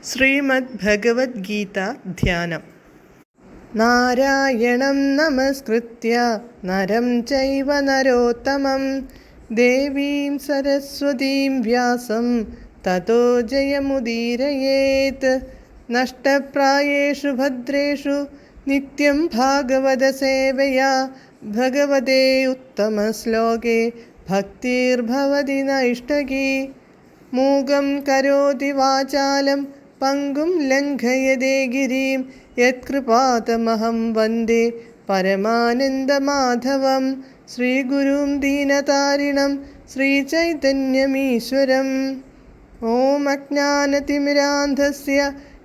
ശ്രീമദ് ഭഗവത്ഗീത ധ്യാനം. നാരായണം നമസ്കൃത്യ നരം ചൈവ നരോത്തമം ദേവീം സരസ്വതീം വ്യാസം തതോ ജയമുദീരയേത്. നഷ്ടപ്രായേഷു ഭദ്രേഷു നിത്യം ഭാഗവത സേവയാ ഭഗവതേ ഉത്തമശ്ലോകേ ഭക്തിർഭവതി നൈഷ്ടകീ. മൂകം കരോതി വാചാലം പങ്കും ലംഘയതേ ഗിരിം യത്കൃപാതമഹം വന്ദേ പരമാനന്ദമാധവം. ശ്രീഗുരും ദീനതാരിണം ശ്രീചൈതന്യമീശ്വരം. ഓം അജ്ഞാനതിമിരാന്ധസ്യ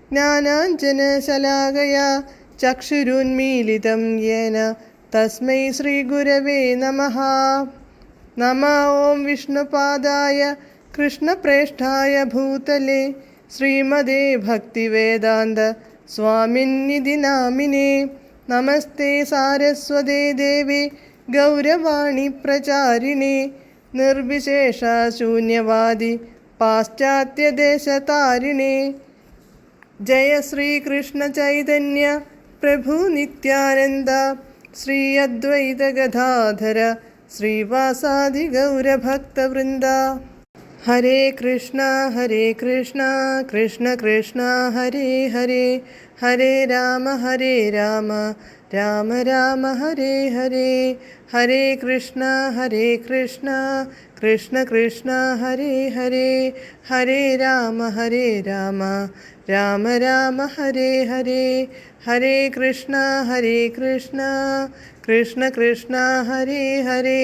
ജ്ഞാനാഞ്ജനശലാകയാ ചക്ഷുരുന്മീലിതം യേന തസ്മൈ ശ്രീഗുരവേ നമഃ. നമഃ ഓം വിഷ്ണുപാദായ കൃഷ്ണപ്രേഷ്ഠായ ഭൂതലേ ശ്രീമദേ ഭക്തിവേദാന്ത സ്വാമിന്നിധി നാമിനേ. നമസ്തേ സാരസ്വതേ ദേവേ ഗൗരവാണി പ്രചാരിണേ നിർവിശേഷ ശൂന്യവാദി പാശ്ചാത്യദേശതാരിണേ. ജയ ശ്രീകൃഷ്ണ ചൈതന്യ പ്രഭു നിത്യാനന്ദ ശ്രീ അദ്വൈത ഗദാധര ശ്രീവാസാദി ഗൗരഭക്തവൃന്ദ. ഹരേ കൃഷ്ണ കൃഷ്ണ കൃഷ്ണ ഹരേ ഹരേ, ഹരേ രാമ രാമ രാമ ഹരേ ഹരേ. ഹരേ കൃഷ്ണ കൃഷ്ണ കൃഷ്ണ ഹരേ ഹരേ, ഹരേ രാമ രാമ രാമ ഹരേ ഹരേ. ഹരേ കൃഷ്ണ കൃഷ്ണ കൃഷ്ണ ഹരേ ഹരേ,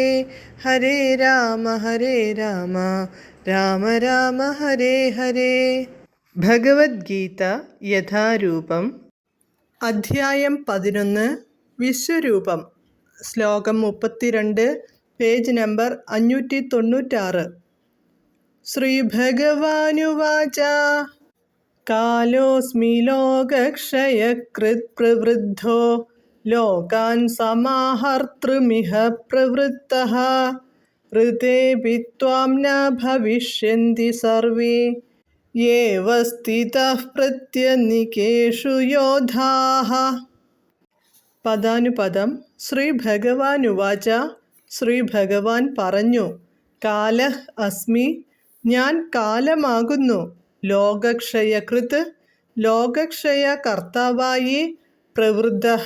ഹരേ രാമ രാമ ഹരേ ഹരേ. ഭഗവത്ഗീത യഥാരൂപം, അധ്യായം 11, വിശ്വരൂപം. ശ്ലോകം 32, പേജ് നമ്പർ 596. ശ്രീഭഗവാനുവാച കാലോസ്മി ലോകക്ഷയകൃത് പ്രവൃദ്ധോ ലോകാൻ സമാഹർതൃമിഹ പ്രവൃത്തഃ ഋതേപി ത്വാം ന ഭവിഷ്യന്തി സർവേ യേവ സ്ഥിതഃ പ്രത്യനികേഷു യോധാഃ. പദാനുപദം. ശ്രീ ഭഗവാനുവാച, ശ്രീ ഭഗവാൻ പറഞ്ഞു, കാലഃ അസ്മി, ഞാൻ കാലമാകുന്നു, ലോകക്ഷയകൃത്, ലോകക്ഷയ കർത്താവായി, പ്രവൃദ്ധഃ,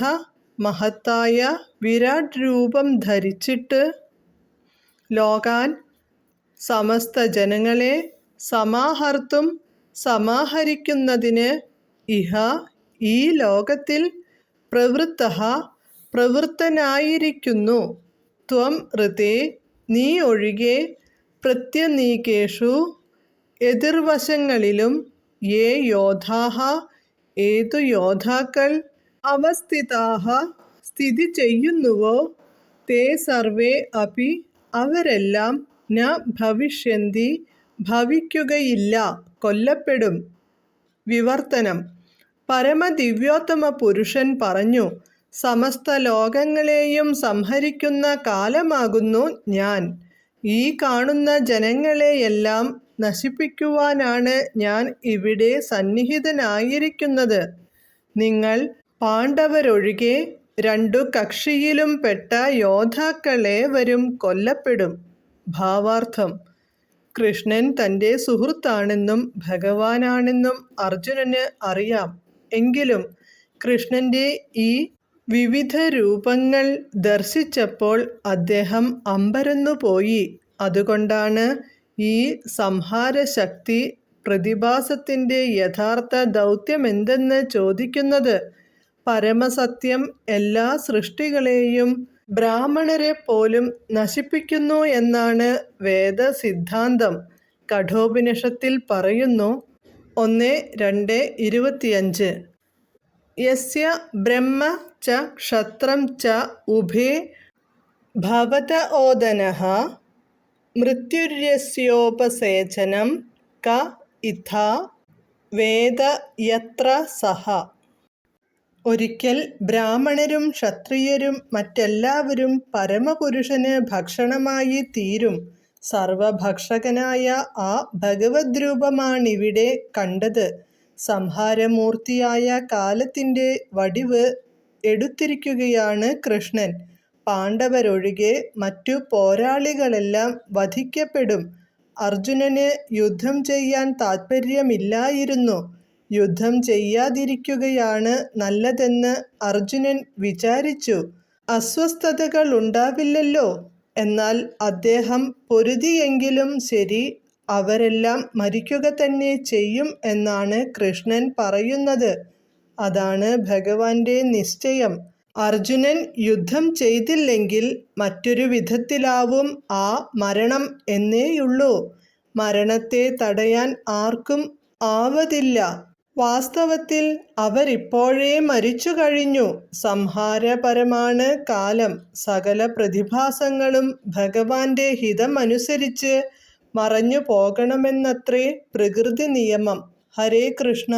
മഹത്തായ വിരാട് രൂപം ധരിച്ചിട്ട്, ലോകാൻ, സമസ്ത ജനങ്ങളെ, സമാഹർത്തും, സമാഹരിക്കുന്നതിന്, ഇഹ, ഈ ലോകത്തിൽ, പ്രവൃത്തഃ, പ്രവൃത്തനായിരിക്കുന്നു, ത്വം ഋതേ, നീ ഒഴികെ, പ്രത്യനീകേഷു, എതിർവശങ്ങളിലും, യേ യോദ്ധാഃ, ഏതു യോദ്ധാക്കൾ, അവസ്ഥിതാഃ, സ്ഥിതി ചെയ്യുന്നുവോ, തേ സർവേ അപി, അവരെല്ലാം, ന ഭവിഷ്യന്തി, ഭവിക്കുകയില്ല, കൊല്ലപ്പെടും. വിവർത്തനം. പരമദിവ്യോത്തമ പുരുഷൻ പറഞ്ഞു, സമസ്ത ലോകങ്ങളെയും സംഹരിക്കുന്ന കാലമാകുന്നു ഞാൻ. ഈ കാണുന്ന ജനങ്ങളെയെല്ലാം നശിപ്പിക്കുവാനാണ് ഞാൻ ഇവിടെ സന്നിഹിതനായിരിക്കുന്നത്. നിങ്ങൾ പാണ്ഡവരൊഴികെ 2 കക്ഷിയിലും പെട്ട യോദ്ധാക്കളേവരും കൊല്ലപ്പെടും. ഭാവാർത്ഥം. കൃഷ്ണൻ തൻ്റെ സുഹൃത്താണെന്നും ഭഗവാനാണെന്നും അർജുനന് അറിയാം. എങ്കിലും കൃഷ്ണൻ്റെ ഈ വിവിധ രൂപങ്ങൾ ദർശിച്ചപ്പോൾ അദ്ദേഹം അമ്പരന്നുപോയി. അതുകൊണ്ടാണ് ഈ സംഹാരശക്തി പ്രതിഭാസത്തിൻ്റെ യഥാർത്ഥ ദൗത്യമെന്തെന്ന് ചോദിക്കുന്നത്. പരമസത്യം എല്ലാ സൃഷ്ടികളെയും ബ്രാഹ്മണരെ പോലും നശിപ്പിക്കുന്നു എന്നാണ് വേദസിദ്ധാന്തം. കഠോപനിഷത്തിൽ പറയുന്നു 1:2:25. യസ്യ ബ്രഹ്മ ച ക്ഷത്രം ച ഉഭേ ഭവത ഓദനഃ മൃത്യുര്യസ്യോപസേചനം ക ഇഥാ വേദ യത്ര സഹ. ഒരിക്കൽ ബ്രാഹ്മണരും ക്ഷത്രിയരും മറ്റെല്ലാവരും പരമപുരുഷന് ഭക്ഷണമായി തീരും. സർവഭക്ഷകനായ ആ ഭഗവദ്രൂപമാണിവിടെ കണ്ടത്. സംഹാരമൂർത്തിയായ കാലത്തിൻ്റെ വടിവ് എടുത്തിരിക്കുകയാണ് കൃഷ്ണൻ. പാണ്ഡവരൊഴികെ മറ്റു പോരാളികളെല്ലാം വധിക്കപ്പെടും. അർജുനന് യുദ്ധം ചെയ്യാൻ താൽപ്പര്യമില്ലായിരുന്നു. യുദ്ധം ചെയ്യാതിരിക്കുകയാണ് നല്ലതെന്ന് അർജുനൻ വിചാരിച്ചു. അസ്വസ്ഥതകൾ ഉണ്ടാവില്ലല്ലോ. എന്നാൽ അദ്ദേഹം പൊരുതിയെങ്കിലും ശരി, അവരെല്ലാം മരിക്കുക തന്നെ ചെയ്യും എന്നാണ് കൃഷ്ണൻ പറയുന്നത്. അതാണ് ഭഗവാന്റെ നിശ്ചയം. അർജുനൻ യുദ്ധം ചെയ്തില്ലെങ്കിൽ മറ്റൊരു വിധത്തിലാവും ആ മരണം എന്നേയുള്ളൂ. മരണത്തെ തടയാൻ ആർക്കും ആവതില്ല. വാസ്തവത്തിൽ അവരിപ്പോഴേ മരിച്ചു കഴിഞ്ഞു. സംഹാരപരമാണ് കാലം. സകല പ്രതിഭാസങ്ങളും ഭഗവാന്റെ ഹിതമനുസരിച്ച് മറഞ്ഞു പോകണമെന്നത്രേ പ്രകൃതി നിയമം. ഹരേ കൃഷ്ണ.